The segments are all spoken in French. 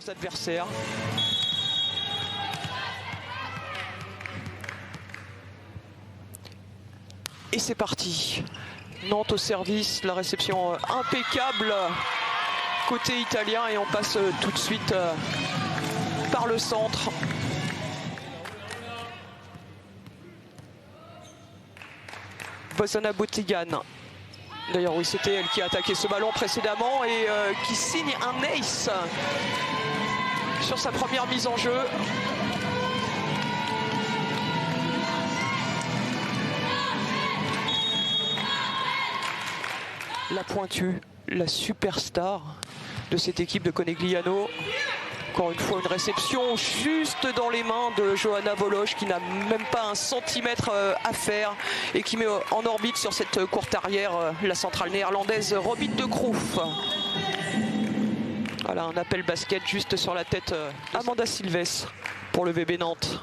leurs adversaires. Et c'est parti. Nantes au service, la réception impeccable côté italien et on passe tout de suite par le centre. Bozana Boutigan. D'ailleurs oui, c'était elle qui a attaqué ce ballon précédemment et qui signe un ace sur sa première mise en jeu. La pointue, la superstar de cette équipe de Conegliano. Encore une fois, une réception juste dans les mains de Johanna Wolosz qui n'a même pas un centimètre à faire et qui met en orbite sur cette courte arrière la centrale néerlandaise Robin de Kroef. Voilà, un appel basket juste sur la tête Amanda Silves pour le VB Nantes.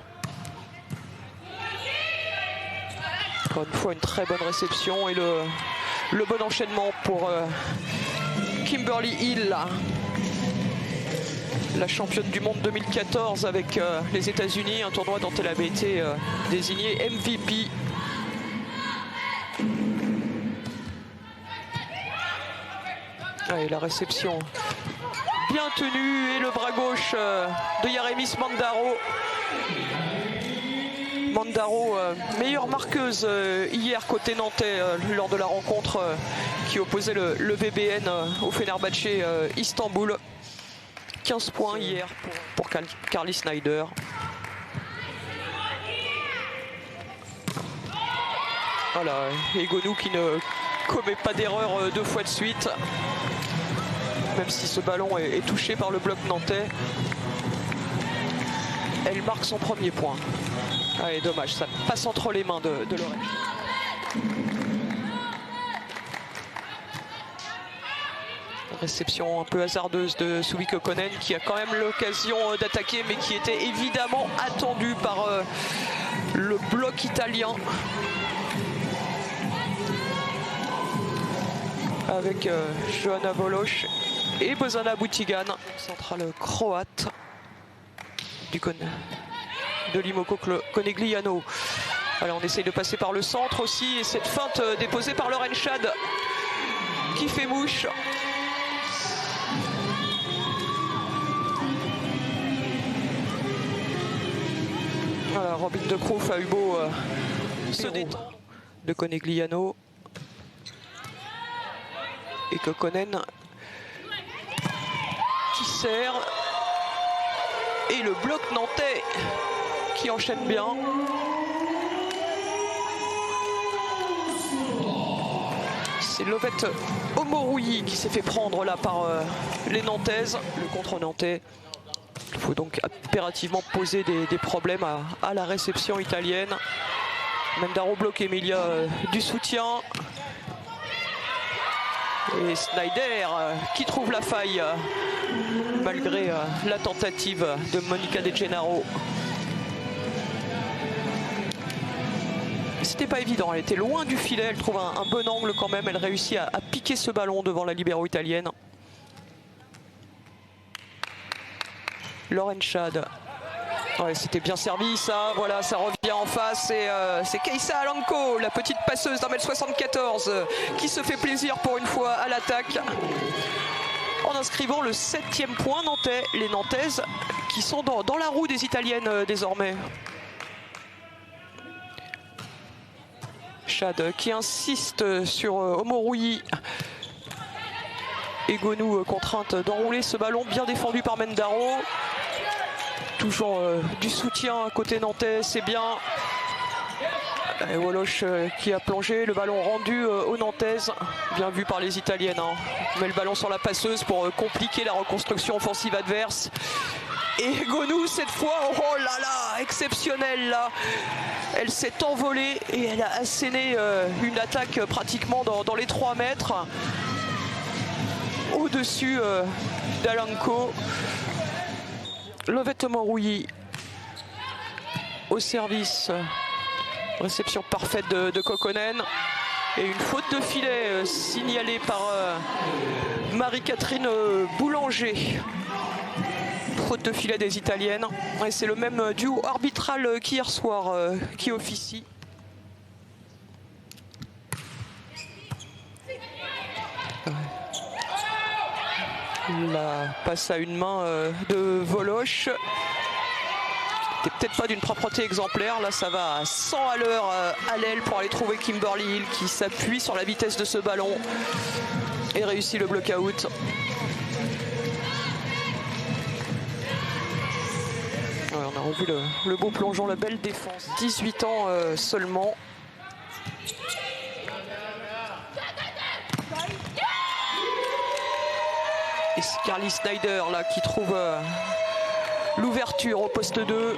Encore une fois, une très bonne réception et le bon enchaînement pour Kimberly Hill, la championne du monde 2014 avec les États-Unis, un tournoi dont elle avait été désignée MVP. Et la réception bien tenue et le bras gauche de Yaremis Mandaro. Mandaro, meilleure marqueuse hier côté nantais lors de la rencontre qui opposait le VBN au Fenerbahçe Istanbul. 15 points hier pour Carly Snyder. Voilà, Egonu qui ne commet pas d'erreur deux fois de suite. Même si ce ballon est touché par le bloc nantais. Elle marque son premier point. Allez, dommage, ça passe entre les mains de Lorraine. Réception un peu hasardeuse de Suvi Kokkonen qui a quand même l'occasion d'attaquer mais qui était évidemment attendu par le bloc italien. Avec Johanna Wolosz et Bozana Boutigan, centrale croate de l'Imoco Conegliano. Alors on essaye de passer par le centre aussi et cette feinte déposée par Lauren Schad qui fait mouche. Voilà, Robin de Kroef a eu beau se détendre de Conegliano et Kokkonen qui sert et le bloc nantais qui enchaîne bien. C'est Lovette Omorouyi qui s'est fait prendre là par les Nantaises. Le contre-nantais. Il faut donc impérativement poser des problèmes à la réception italienne. Mandaro bloque Emilia du soutien. Et Snyder qui trouve la faille malgré la tentative de Monica De Gennaro. C'était pas évident, elle était loin du filet, elle trouve un bon angle quand même, elle réussit à piquer ce ballon devant la libéro italienne. Lauren Schad. Ouais, c'était bien servi ça, voilà, ça revient en face et c'est Keisa Alanko, la petite passeuse d'1m74 qui se fait plaisir pour une fois à l'attaque en inscrivant le 7e point nantais, les Nantaises qui sont dans la roue des Italiennes désormais. Schad qui insiste sur Omorouyi. Egonu contrainte d'enrouler ce ballon, bien défendu par Mandaro. Toujours du soutien à côté nantais, c'est bien. Et Wolosz qui a plongé, le ballon rendu aux Nantaises. Bien vu par les Italiennes. Hein. On met le ballon sur la passeuse pour compliquer la reconstruction offensive adverse. Et Egonu cette fois, oh là là, exceptionnelle là. Elle s'est envolée et elle a asséné une attaque pratiquement dans les 3 mètres. Au-dessus d'Alanko. Lovette Omorouyi au service. Réception parfaite de Kokkonen. Et une faute de filet signalée par Marie-Catherine Boulanger. faute de filet des Italiennes. Et c'est le même duo arbitral qu'hier soir qui officie. La passe à une main de Wolosz. C'était peut-être pas d'une propreté exemplaire. Là, ça va à 100 à l'heure à l'aile pour aller trouver Kimberly Hill qui s'appuie sur la vitesse de ce ballon et réussit le block-out. Ouais, on a revu le beau plongeon, la belle défense. 18 ans seulement. Et c'est Carly Snyder là qui trouve l'ouverture au poste 2.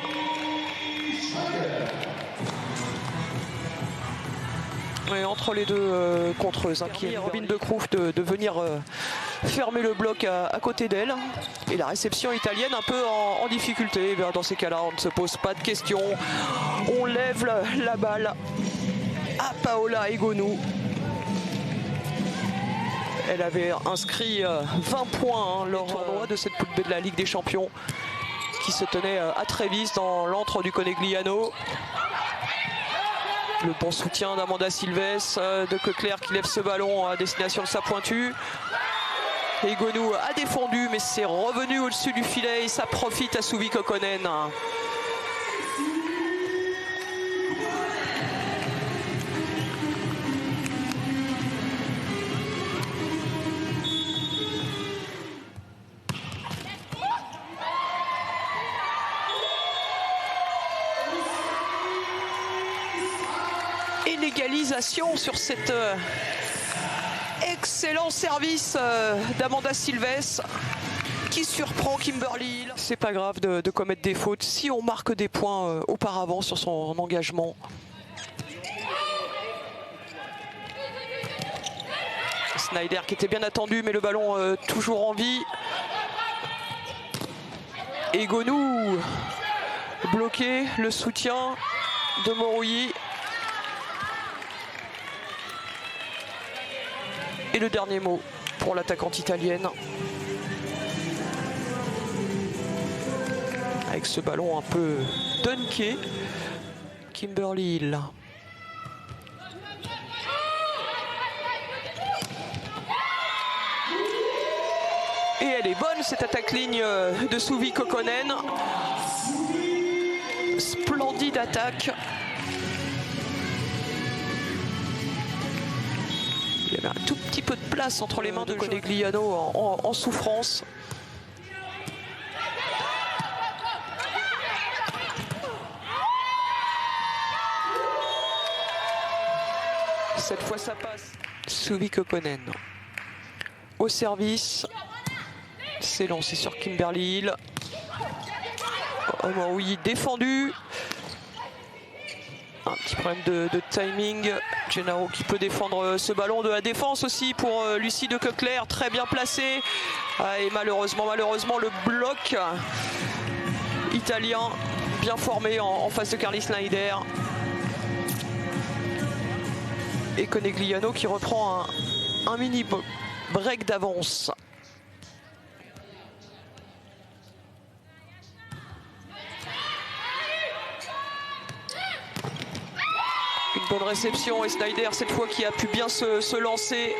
Et entre les deux contreuses, qui est Robin De Croef de venir fermer le bloc à côté d'elle. Et la réception italienne un peu en difficulté. Dans ces cas-là, on ne se pose pas de questions. On lève la balle à Paola Egonu. Elle avait inscrit 20 points lors du tournoi de cette poule B de la Ligue des Champions qui se tenait à Trévise dans l'antre du Conegliano. Le bon soutien d'Amanda Silves, de Coeckler qui lève ce ballon à destination de sa pointue. Egonu a défendu mais c'est revenu au-dessus du filet et ça profite à Suvi Kokkonen. Égalisation sur cet excellent service d'Amanda Silves qui surprend Kimberly Hill. C'est pas grave de commettre des fautes si on marque des points auparavant sur son engagement. Snyder qui était bien attendu mais le ballon toujours en vie. Egonu bloqué, le soutien de Morouilly. Et le dernier mot pour l'attaquante italienne. Avec ce ballon un peu dunké, Kimberly Hill. Et elle est bonne cette attaque-ligne de Suvi Kokkonen. Splendide attaque. Il y avait un tout petit peu de place entre les mains de Conegliano en souffrance. Cette fois ça passe. Suvi Kokkonen au service. C'est lancé sur Kimberly Hill. Oui, défendu. Un petit problème de timing. Gennaro qui peut défendre ce ballon de la défense aussi pour Lucie de Coeckler, très bien placée. Et malheureusement le bloc italien bien formé en face de Carly Snyder. Et Conegliano qui reprend un mini break d'avance. Une bonne réception et Snyder cette fois qui a pu bien se lancer.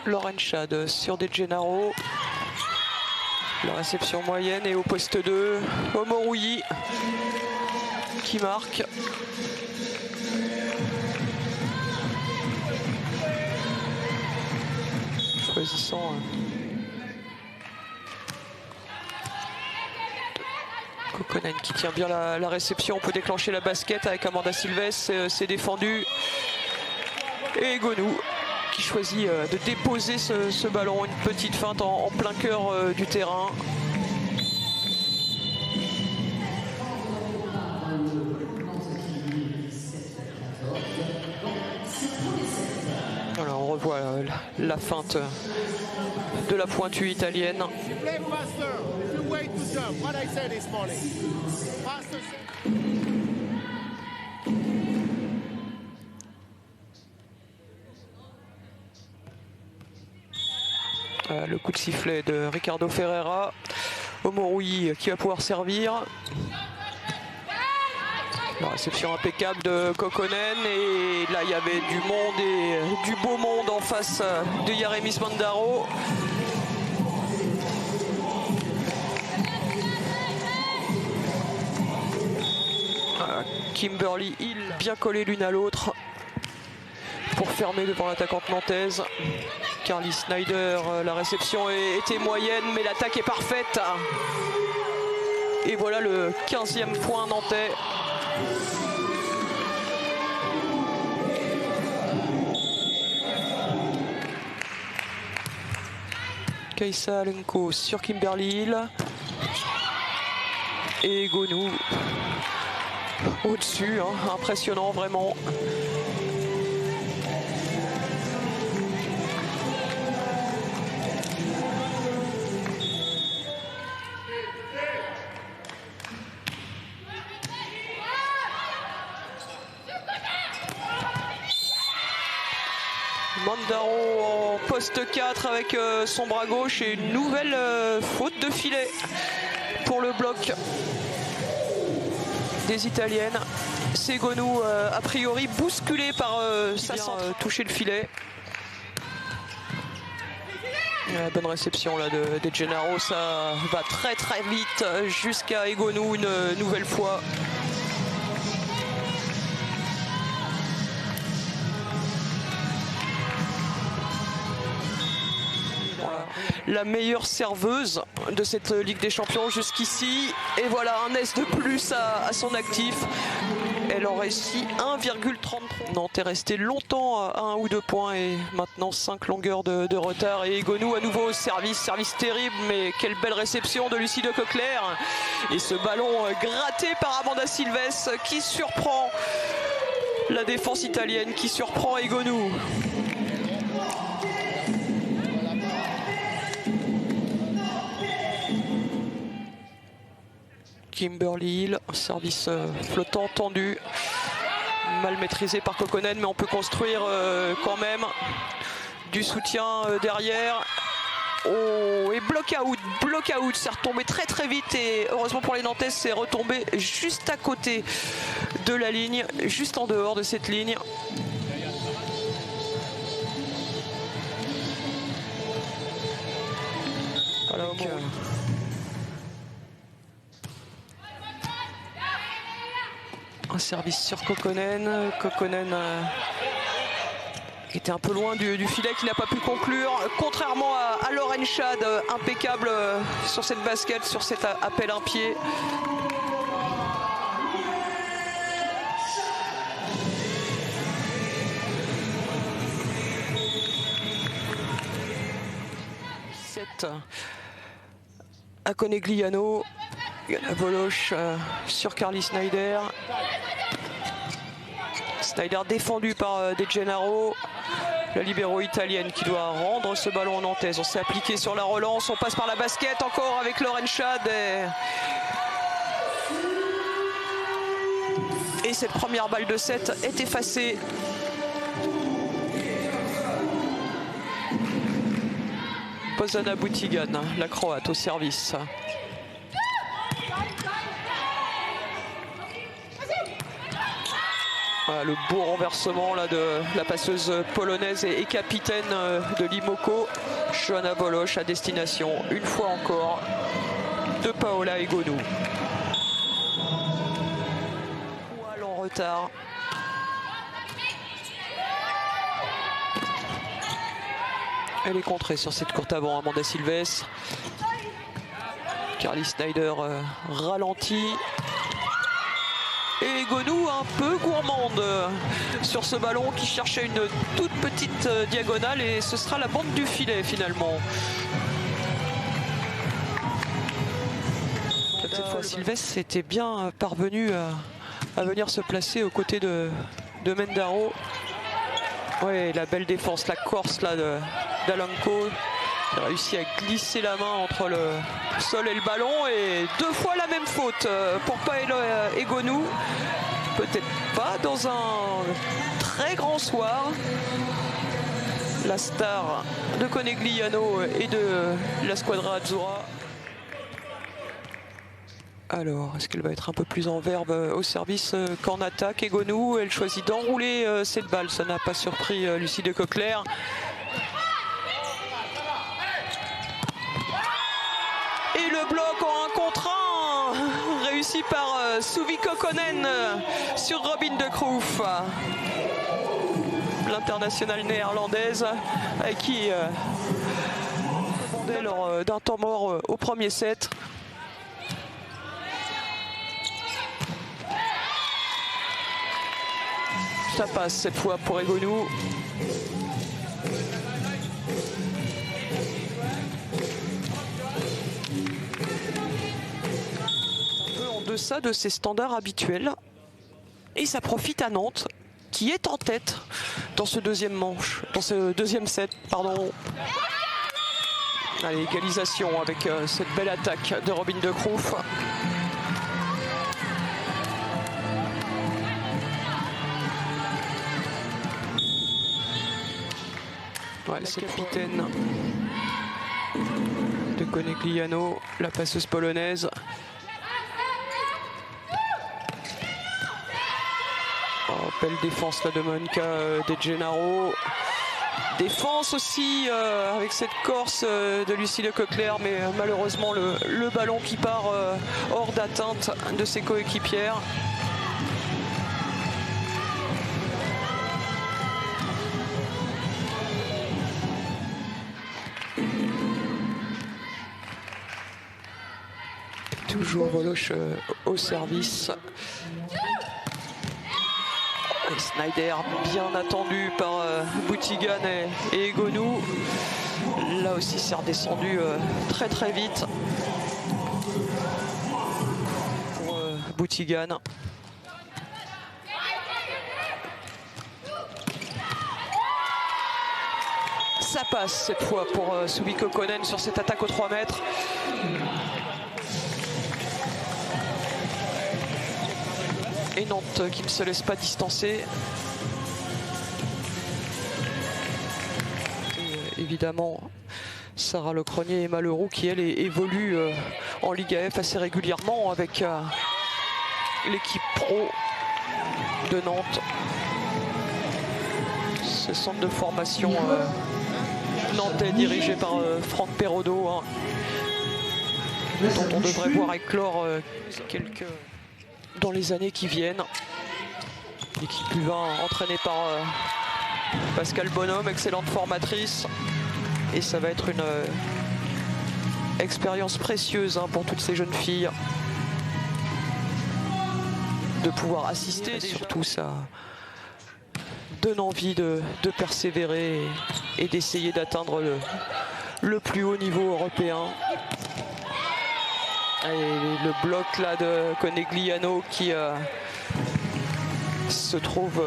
Lauren Schad sur De Gennaro. La réception moyenne et au poste 2, Omorouyi qui marque. Choisissant Kokkonen qui tient bien la réception. On peut déclencher la basket avec Amanda Silves, c'est défendu. Et Egonu qui choisit de déposer ce ballon, une petite feinte en plein cœur du terrain. Alors on revoit la feinte de la pointue italienne. Le coup de sifflet de Ricardo Ferreira. Omorui qui va pouvoir servir. La réception impeccable de Kokkonen. Et là, il y avait du monde et du beau monde en face de Yeremis Mandaro. Kimberly Hill bien collés l'une à l'autre pour fermer devant l'attaquante nantaise. Carly Snyder, la réception était moyenne, mais l'attaque est parfaite. Et voilà le 15e point nantais. Kaisa Alenko sur Kimberly Hill. Et Egonu au-dessus, hein, impressionnant vraiment. Mandaro en poste 4 avec son bras gauche et une nouvelle faute de filet pour le bloc des Italiennes. C'est Egonu a priori bousculé par sa toucher le filet. Bonne réception là de Gennaro, ça va très très vite jusqu'à Egonu une nouvelle fois. La meilleure serveuse de cette Ligue des Champions jusqu'ici. Et voilà un S de plus à son actif. Elle en réussit 1,33. Nantes est resté longtemps à 1 ou 2 points et maintenant 5 longueurs de retard. Et Egonu à nouveau au service terrible, mais quelle belle réception de Lucie de Coquelaire. Et ce ballon gratté par Amanda Silves qui surprend la défense italienne, qui surprend Egonu. Kimberly Hill, service flottant tendu, mal maîtrisé par Kokkonen, mais on peut construire quand même du soutien derrière. Oh, et block out, c'est retombé très très vite et heureusement pour les Nantais, c'est retombé juste à côté de la ligne, juste en dehors de cette ligne. Voilà, un service sur Kokkonen. Kokkonen était un peu loin du filet, qui n'a pas pu conclure. Contrairement à Lauren Schad, impeccable sur cette basket, sur cet appel un pied. À Conegliano, la Voloche sur Carly Snyder. Snyder défendu par De Gennaro. La libéro italienne qui doit rendre ce ballon en nantaise. On s'est appliqué sur la relance, on passe par la basket encore avec Lauren Schad. Et cette première balle de 7 est effacée. Bozana Boutigan, la Croate au service. Voilà, le beau renversement là, de la passeuse polonaise et capitaine de l'Imoco, Joanna Voloche, à destination, une fois encore, de Paola Egonu. Poil en retard. Elle est contrée sur cette courte avant, Amanda Silves. Carly Snyder ralentit. Et Egonu un peu gourmande sur ce ballon qui cherchait une toute petite diagonale et ce sera la bande du filet finalement. Cette fois Silves était bien parvenu à venir se placer aux côtés de Mendaro. Ouais, la belle défense, la Corse là d'Alanko. qui a réussi à glisser la main entre le sol et le ballon, et 2 fois la même faute pour Paolo Egonu. Peut-être pas dans un très grand soir. La star de Conegliano et de la Squadra Azzurra. Alors, est-ce qu'elle va être un peu plus en verve au service qu'en attaque? Egonu, elle choisit d'enrouler cette balle. Ça n'a pas surpris Lucie de Coquelaire. Et le bloc en 1 contre 1 réussi par Suvi Kokkonen sur Robin de Kroef, l'internationale néerlandaise avec qui demandait lors d'un temps mort au premier set. Ça passe cette fois pour Egonu. Ça de ses standards habituels, et ça profite à Nantes qui est en tête dans ce deuxième set, pardon. Allez, égalisation avec cette belle attaque de Robin de Kroef. Ouais, c'est le capitaine de Conegliano, la passeuse polonaise. Belle défense là de Monica De Gennaro. Défense aussi avec cette corse de Lucie de Coquelaire, mais malheureusement le ballon qui part hors d'atteinte de ses coéquipières. Toujours Woloch au service. Snyder bien attendu par Boutighan et Egonu. Là aussi c'est redescendu très très vite pour Boutighan. Ça passe cette fois pour Suvi Kokkonen sur cette attaque aux 3 mètres. Et Nantes qui ne se laisse pas distancer. Et évidemment, Sarah Locronier et Malheureux qui, elle, évolue en Ligue AF assez régulièrement avec l'équipe pro de Nantes. Ce centre de formation nantais dirigé par Franck Perrodo, hein, dont on devrait voir éclore quelques... dans les années qui viennent. L'équipe U20 entraînée par Pascal Bonhomme, excellente formatrice, et ça va être une expérience précieuse pour toutes ces jeunes filles de pouvoir assister. Surtout ça donne envie de persévérer et d'essayer d'atteindre le plus haut niveau européen. Et le bloc là de Conegliano qui se trouve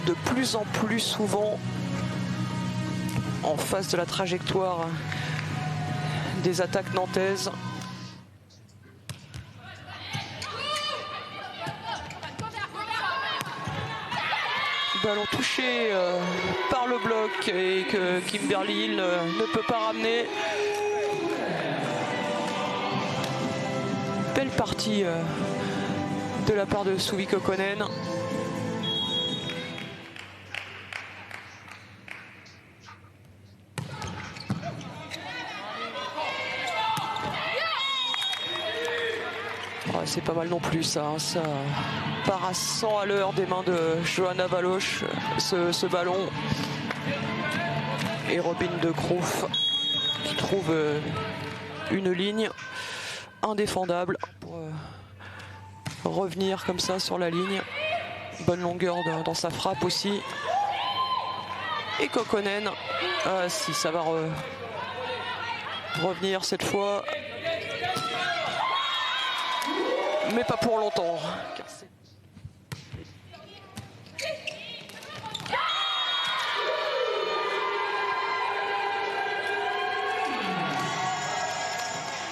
de plus en plus souvent en face de la trajectoire des attaques nantaises. Ballon touché par le bloc et que Kimberly Hill ne peut pas ramener. Belle partie de la part de Suvi Kokkonen. Ouais, c'est pas mal non plus ça, hein. Ça part à 100 à l'heure des mains de Johanna Woloch, ce ballon. Et Robin de Kroef qui trouve une ligne indéfendable pour revenir comme ça sur la ligne. Bonne longueur dans sa frappe aussi. Et Kokkonen, si ça va revenir cette fois, mais pas pour longtemps.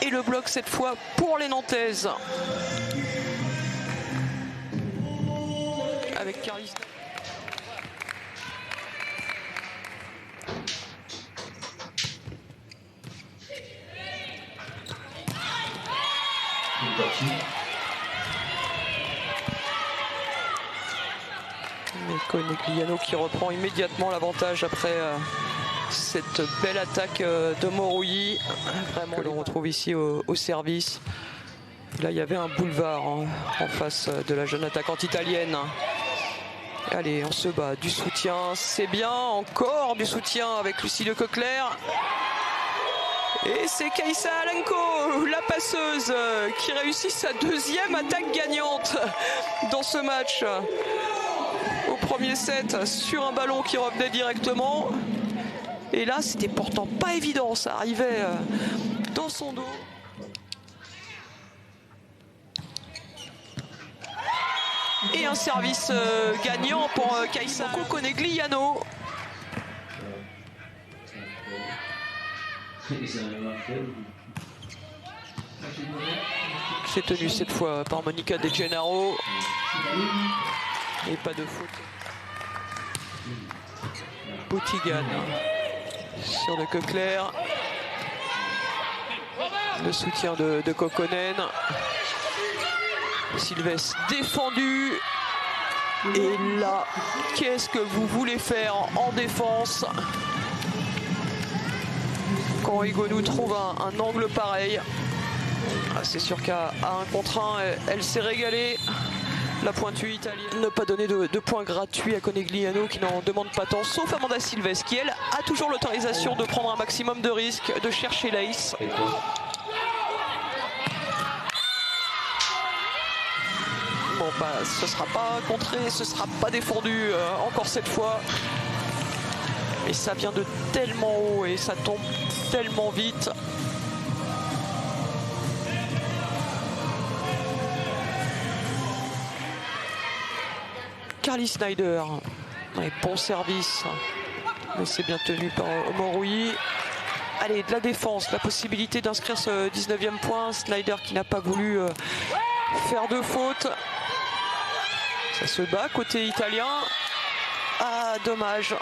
Et le bloc cette fois pour les Nantaises. Avec Carlis. Conegliano qui reprend immédiatement l'avantage après cette belle attaque de Morouilly. Vraiment que l'on retrouve ici au service. Là il y avait un boulevard en face de la jeune attaquante italienne. Allez, on se bat, du soutien, c'est bien, encore du soutien avec Lucie Lecoclair. Et c'est Kaïssa Alenko, la passeuse, qui réussit sa deuxième attaque gagnante dans ce match. Au premier set, sur un ballon qui revenait directement. Et là, c'était pourtant pas évident, ça arrivait dans son dos. Et un service gagnant pour Kaïssa Conegliano. C'est tenu cette fois par Monica De Gennaro. Et pas de faute. Boutigane sur Lecoclair. Le soutien de Kokkonen. Sylvestre défendu. Et là, qu'est-ce que vous voulez faire en défense quand Egonu trouve un angle pareil? C'est sûr qu'à 1 contre 1, elle s'est régalée. La pointue italienne. Ne pas donner de points gratuits à Conegliano qui n'en demande pas tant, sauf Amanda Sylvestre qui, elle, a toujours l'autorisation de prendre un maximum de risques, de chercher l'ace. Bon, bah, ce sera pas contré, ce sera pas défendu encore cette fois. Et ça vient de tellement haut et ça tombe tellement vite. Carly Snyder, ouais, bon service, mais c'est bien tenu par Morouilly. Allez, de la défense, la possibilité d'inscrire ce 19e point. Snyder qui n'a pas voulu faire de faute. Ça se bat côté italien. Ah, dommage.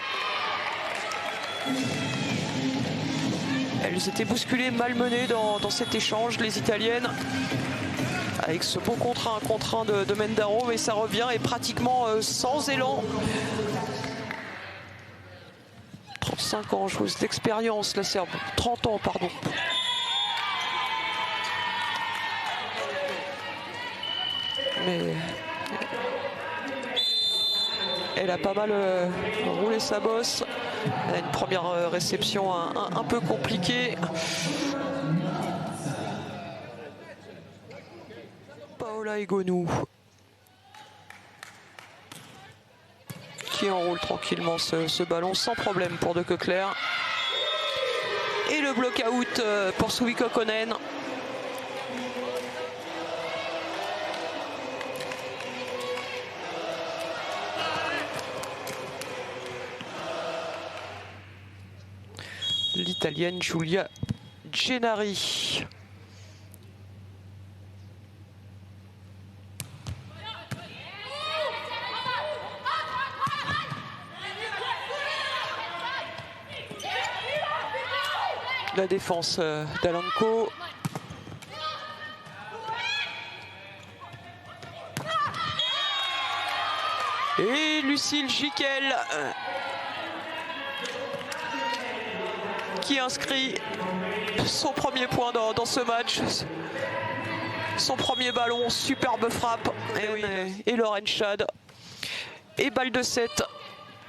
Elles étaient bousculées, malmenées dans cet échange, les Italiennes. Avec ce beau contre 1 de Mendaro, mais ça revient et pratiquement sans élan. 35 ans, joueuse d'expérience, la Serbe. 30 ans, pardon. Mais elle a pas mal roulé sa bosse. Elle a une première réception un peu compliquée. Paola Egonu qui enroule tranquillement ce ballon sans problème pour Lecoclair. Et le block-out pour Suvi Kokkonen. L'Italienne Giulia Gennari. La défense d'Alenko. Et Lucille Giquel qui inscrit son premier point dans ce match. Son premier ballon, superbe frappe. Et Lauren Schad. Et balle de 7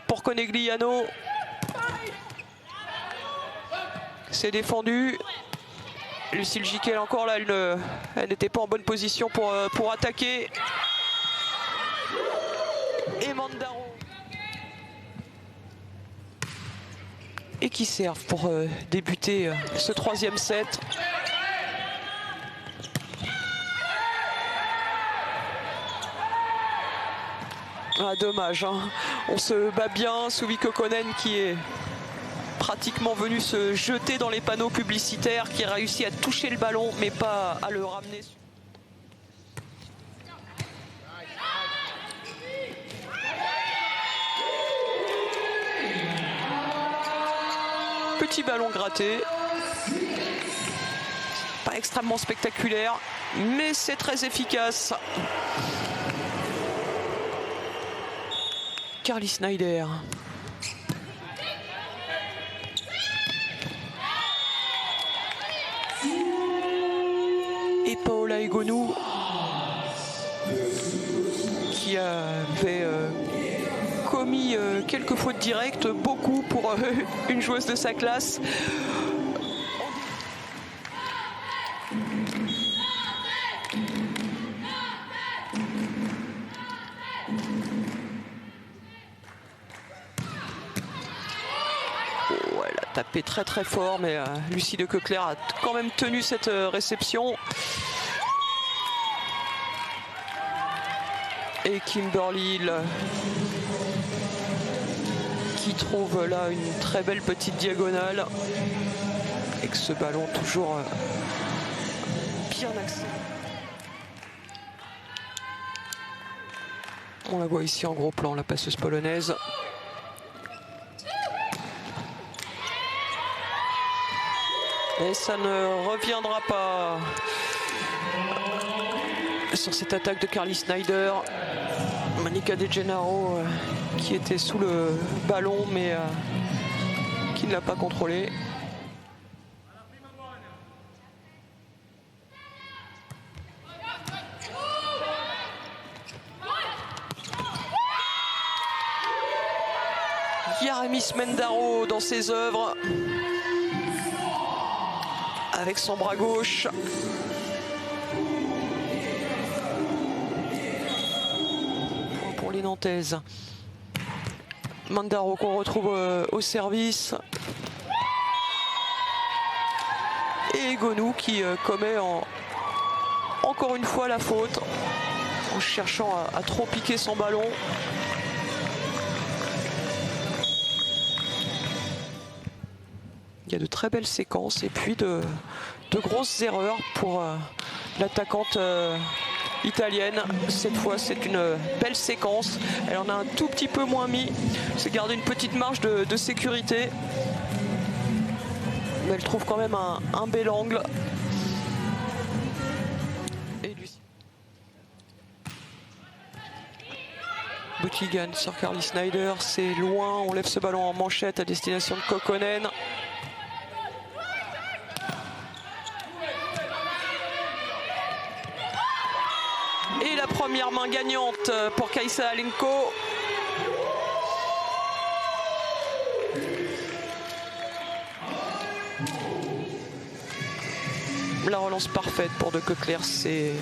pour Conegliano. C'est défendu. Lucille Giquel encore là, elle n'était pas en bonne position pour attaquer. Et Mandaro. Et qui servent pour débuter ce 3e set. Ah, dommage, hein. On se bat bien. Suvi Kokkonen qui est pratiquement venu se jeter dans les panneaux publicitaires, qui a réussi à toucher le ballon mais pas à le ramener. Petit ballon gratté, pas extrêmement spectaculaire, mais c'est très efficace. Carly Snyder. Et Paola Egonu, qui avait commis quelques fautes directes, beaucoup pour une joueuse de sa classe. Oh, elle a tapé très très fort, mais Lucie de Coeckler a quand même tenu cette réception. Et Kimberly Hill qui trouve là une très belle petite diagonale avec ce ballon toujours bien axé. On la voit ici en gros plan, la passeuse polonaise. Et ça ne reviendra pas sur cette attaque de Carly Snyder. Monica De Gennaro qui était sous le ballon mais qui ne l'a pas contrôlé. Yaramis Mendaro dans ses œuvres avec son bras gauche. Pour les Nantaises. Mendaro qu'on retrouve au service. Et Egonu qui commet encore une fois la faute en cherchant à trop piquer son ballon. Il y a de très belles séquences et puis de grosses erreurs pour l'attaquante italienne. Cette fois, c'est une belle séquence. Elle en a un tout petit peu moins mis. C'est garder une petite marge de sécurité. Mais elle trouve quand même un bel angle. Et Lucie. Butigan sur Carly Snyder. C'est loin. On lève ce ballon en manchette à destination de Kokkonen. Et la première main gagnante pour Kaisa Alenko. La relance parfaite pour De Coeckler, c'est...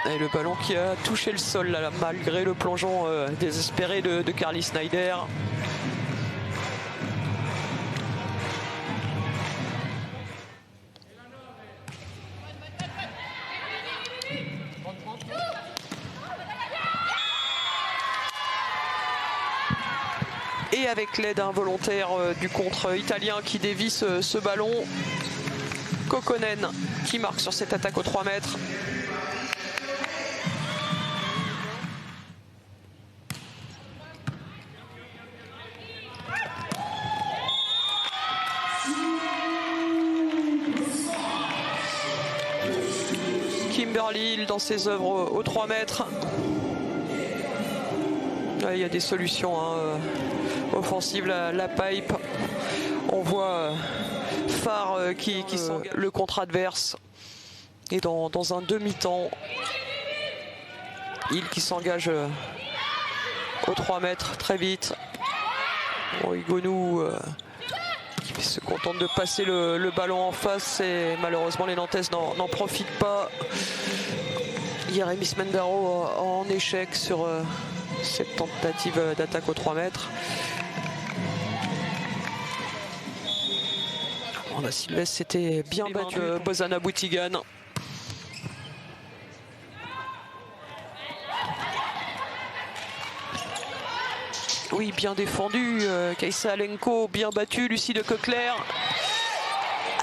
Et le ballon qui a touché le sol là, malgré le plongeon désespéré de Carly Snyder. Et avec l'aide involontaire du contre italien qui dévie ce ballon, Kokkonen qui marque sur cette attaque aux 3 mètres. Kimberly Hill dans ses œuvres aux 3 mètres. Il y a des solutions offensives, la pipe. On voit Farr qui s'engage le contre adverse. Et dans un demi-temps, Hill qui s'engage aux 3 mètres très vite. Egonu qui se contente de passer le ballon en face et malheureusement les Nantaises n'en profitent pas. Yaramis Mendaro en échec sur cette tentative d'attaque aux 3 mètres. La Sylvestre s'était bien battu. Bozana Butigan. Oui, bien défendu. Kaïssa Alenko, bien battu. Lucie de Coquelaire.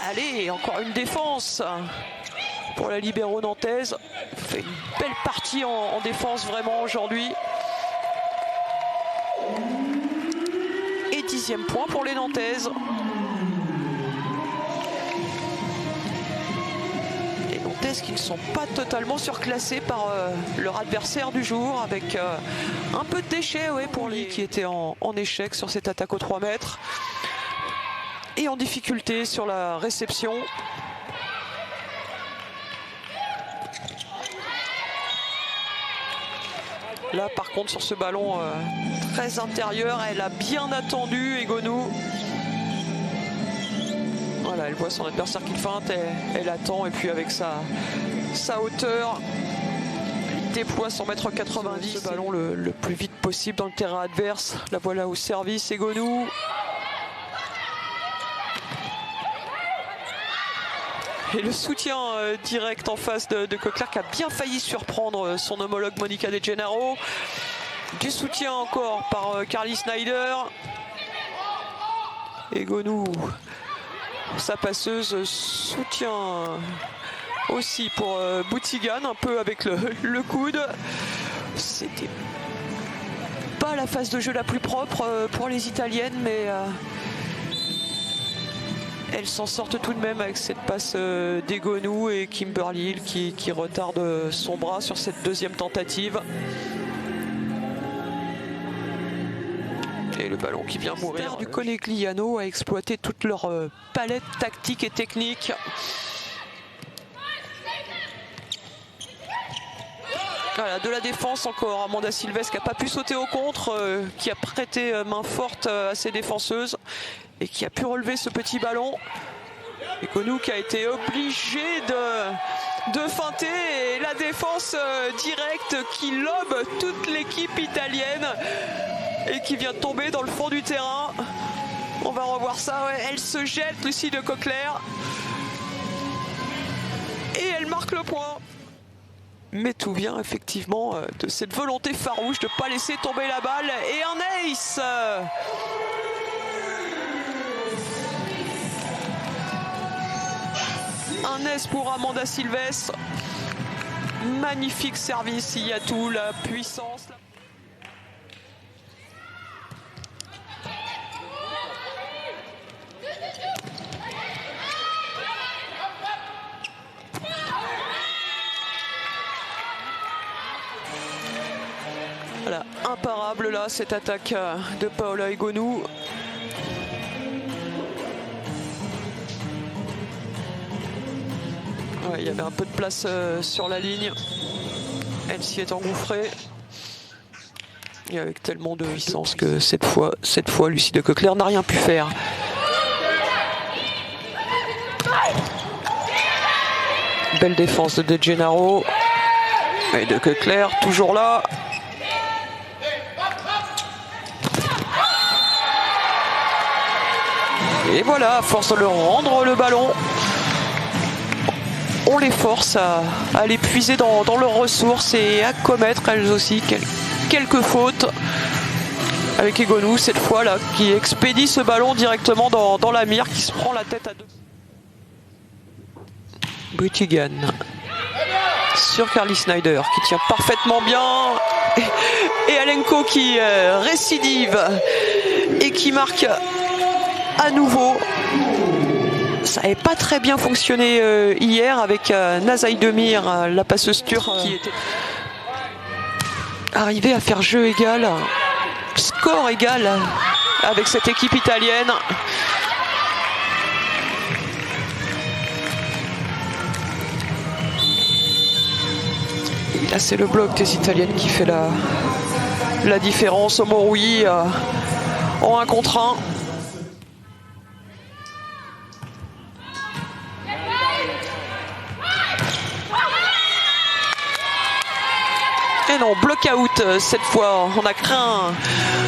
Allez, encore une défense pour la libéro nantaise. Fait une belle partie en défense vraiment aujourd'hui. Et 10e point pour les Nantaises. Les Nantaises qui ne sont pas totalement surclassées par leur adversaire du jour, avec un peu de déchets pour les qui étaient en échec sur cette attaque aux 3 mètres. Et en difficulté sur la réception. Là par contre sur ce ballon très intérieur, elle a bien attendu Egonou. Voilà, elle voit son adversaire qui feinte, elle attend et puis avec sa hauteur, elle déploie son mètre 90. Ce ballon le plus vite possible dans le terrain adverse. La voilà au service Egonou. Et le soutien direct en face de Coquelaire qui a bien failli surprendre son homologue Monica De Gennaro. Du soutien encore par Carly Snyder. Egonou, sa passeuse, soutien aussi pour Boutigan, un peu avec le coude. C'était pas la phase de jeu la plus propre pour les Italiennes, mais elles s'en sortent tout de même avec cette passe d'Egonou et Kimberly Hill qui retarde son bras sur cette deuxième tentative. Et le ballon qui vient mourir. Du Conegliano a exploité toute leur palette tactique et technique. Voilà, de la défense encore, Amanda Silvestre qui n'a pas pu sauter au contre, qui a prêté main forte à ses défenseuses et qui a pu relever ce petit ballon. Egonou qui a été obligé de feinter, et la défense directe qui lobe toute l'équipe italienne et qui vient de tomber dans le fond du terrain. On va revoir ça, ouais. Elle se jette, Lucie de Coquelaire, et elle marque le point. Mais tout vient effectivement de cette volonté farouche de ne pas laisser tomber la balle. Et un ace Un ace pour Amanda Silvestre. Magnifique service, il y a tout, la puissance. Voilà, imparable là, cette attaque de Paola Egonou. Ouais, il y avait un peu de place sur la ligne. Elle s'y est engouffrée. Et avec tellement de puissance que cette fois, Lucie de Coquelaire n'a rien pu faire. Belle défense de Gennaro. Et de Coquelaire, toujours là. Et voilà, à force de leur rendre le ballon, on les force à aller puiser dans leurs ressources et à commettre elles aussi quelques fautes. Avec Egonou cette fois là, qui expédie ce ballon directement dans la mire, qui se prend la tête à deux. Boutigan sur Carly Snyder qui tient parfaitement bien, et Alenko qui récidive et qui marque à nouveau. Ça n'avait pas très bien fonctionné hier avec Nazai Demir, la passeuse turque, qui était arrivée à faire jeu égal, score égal avec cette équipe italienne. Et là c'est le bloc des Italiennes qui fait la différence au Moroui en 1 contre 1. Et non, block-out cette fois. On a craint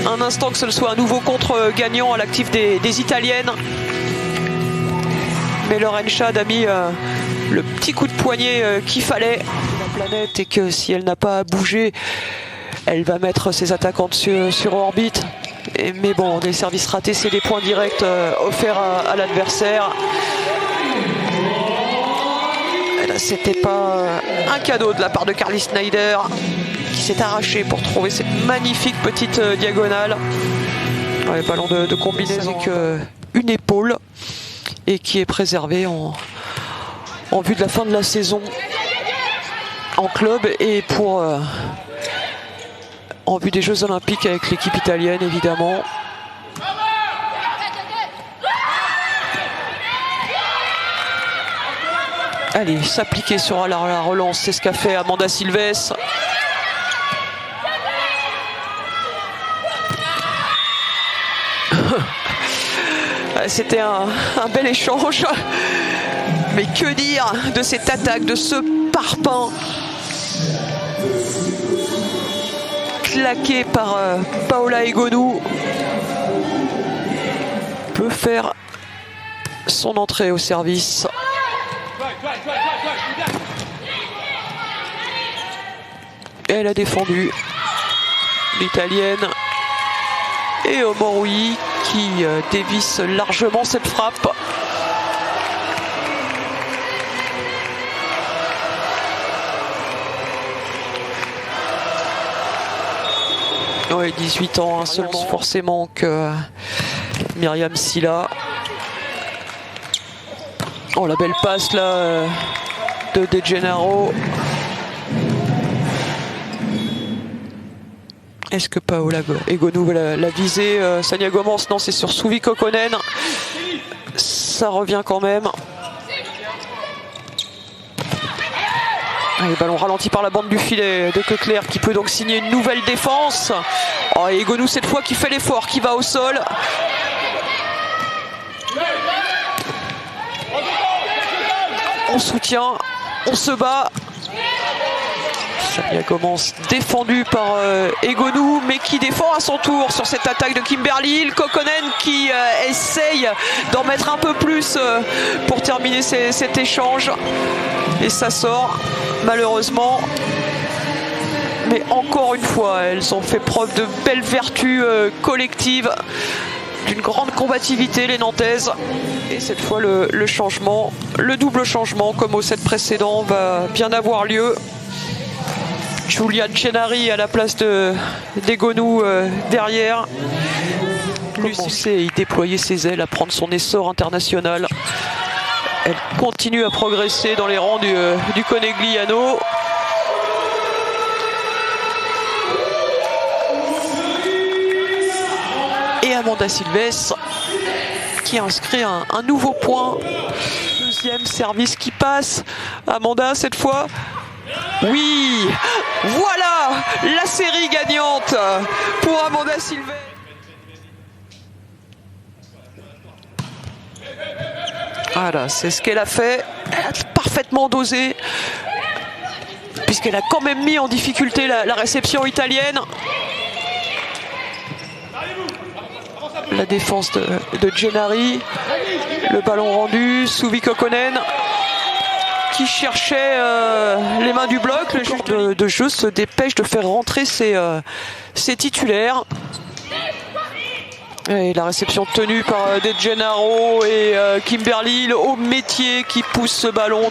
un instant que ce soit un nouveau contre-gagnant à l'actif des Italiennes. Mais Lauren Schad a mis le petit coup de poignet qu'il fallait. La planète, et que si elle n'a pas bougé, elle va mettre ses attaquantes sur orbite. Mais bon, des services ratés, c'est des points directs offerts à l'adversaire. C'était pas un cadeau de la part de Carly Snyder qui s'est arraché pour trouver cette magnifique petite diagonale. Ouais, ballon de combinaison avec une épaule et qui est préservé en vue de la fin de la saison en club et en vue des Jeux Olympiques avec l'équipe italienne évidemment. Allez, s'appliquer sur la relance, c'est ce qu'a fait Amanda Silves. C'était un bel échange. Mais que dire de cette attaque, de ce parpaing claqué par Paola Egonu. Peut faire son entrée au service. Elle a défendu l'italienne et Omorui qui dévisse largement cette frappe. Ouais, 18 ans hein, seulement, forcément que Myriam Sylla. Oh, la belle passe là de De Gennaro. Est-ce que Paola Egonu va la viser? Sania Gomans, non, c'est sur Suvi Kokkonen. Ça revient quand même. Allez, ballon ralenti par la bande du filet de Kekler qui peut donc signer une nouvelle défense. Oh, et Egonu cette fois qui fait l'effort, qui va au sol. On soutient, on se bat. Sania Gomans défendu par Egonu, mais qui défend à son tour sur cette attaque de Kimberly Hill. Kokkonen qui essaye d'en mettre un peu plus pour terminer cet échange. Et ça sort, malheureusement. Mais encore une fois, elles ont fait preuve de belles vertus collectives, d'une grande combativité, les Nantaises. Et cette fois, le changement, le double changement, comme au set précédent, va bien avoir lieu. Giulia Gennari à la place d'Egonu derrière. Commencer à y déployer ses ailes, à prendre son essor international. Elle continue à progresser dans les rangs du Conegliano. Et Amanda Silves qui inscrit un nouveau point. Deuxième service qui passe. Amanda cette fois. Oui, voilà la série gagnante pour Amanda Silves. Voilà, c'est ce qu'elle a fait. Elle a parfaitement dosé, puisqu'elle a quand même mis en difficulté la réception italienne. La défense de Gennari. Le ballon rendu, Suvi Kokkonen qui cherchait les mains du bloc. Le joueur de jeu se dépêche de faire rentrer ses titulaires. Et la réception tenue par De Gennaro et Kimberly Hill au métier qui pousse ce ballon dans